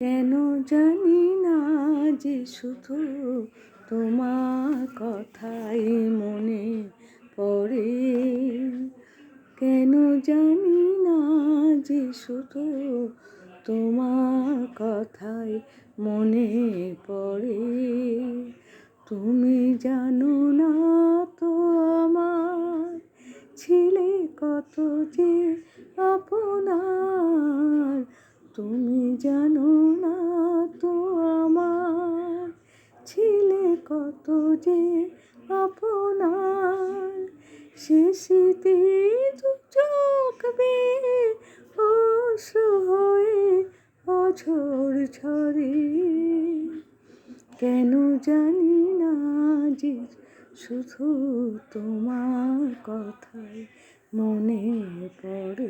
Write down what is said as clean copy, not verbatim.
কেন জানি না যে শুধু তোমার কথাই মনে পড়ে। কেন জানি না যে শুধু তোমার কথাই মনে পড়ে। তুমি জানো না তো আমার ছিলে কত যে আপনার। তুমি জানো না তো আমার ছিলে কত যে আপনার। সে স্মৃতি দু চোখ বেয়ে অশ্রু হয়ে অঝোর ঝরে। কেন জানি না যে শুধু তোমার কথাই মনে পড়ে।